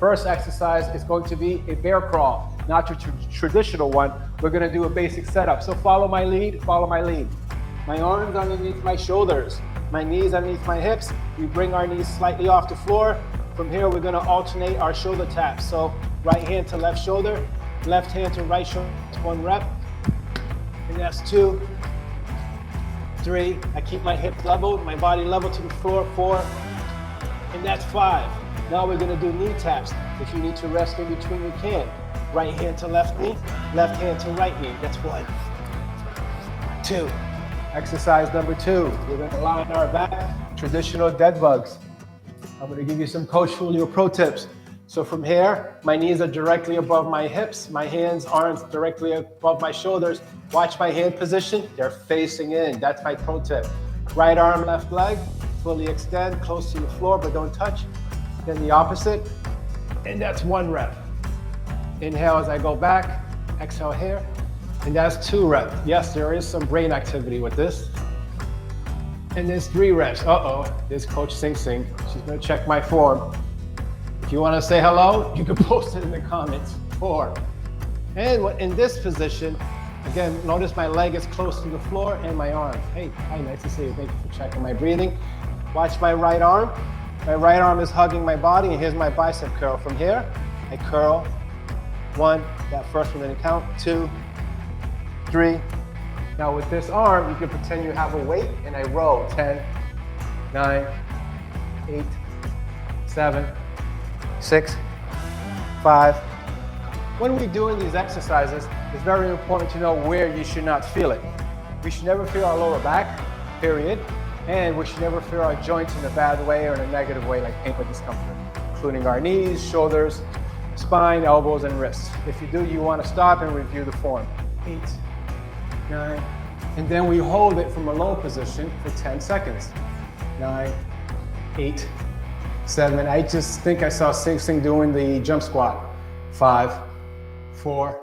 first exercise is going to be a bear crawl, not your traditional one. We're gonna do a basic setup. So follow my lead, follow my lead. My arms underneath my shoulders, my knees underneath my hips. We bring our knees slightly off the floor. From here, we're gonna alternate our shoulder taps. So right hand to left shoulder, left hand to right shoulder. That's 1 rep. And that's 2, 3. I keep my hips level, my body level to the floor. 4. And that's 5. Now we're gonna do knee taps. If you need to rest in between, you can. Right hand to left knee, left hand to right knee. That's 1, 2. Exercise number 2. We're gonna lie on our back, traditional dead bugs. I'm gonna give you some Coach Julio pro tips. So from here, my knees are directly above my hips, my hands, arms directly above my shoulders. Watch my hand position, they're facing in. That's my pro tip. Right arm, left leg, fully extend, close to the floor, but don't touch. Then the opposite, and that's 1 rep. Inhale as I go back, exhale here, and that's 2 reps. Yes, there is some brain activity with this. And there's 3 reps. There's Coach Sing Sing. She's gonna check my form. If you wanna say hello, you can post it in the comments. 4. And in this position, again, notice my leg is close to the floor and my arm. Hey, hi, nice to see you. Thank you for checking my breathing. Watch my right arm. My right arm is hugging my body, and here's my bicep curl. From here, I curl. 1, that first one didn't count. 2, 3. Now with this arm, you can pretend you have a weight, and I roll. 10, 9, 8, 7, 6, 5. When we're doing these exercises, it's very important to know where you should not feel it. We should never feel our lower back, period. And we should never feel our joints in a bad way or in a negative way, like pain or discomfort, including our knees, shoulders, spine, elbows, and wrists. If you do, you want to stop and review the form. 8, 9, and then we hold it from a low position for 10 seconds. 9, 8, 7. I just think I saw Sing Sing doing the jump squat. 5, 4.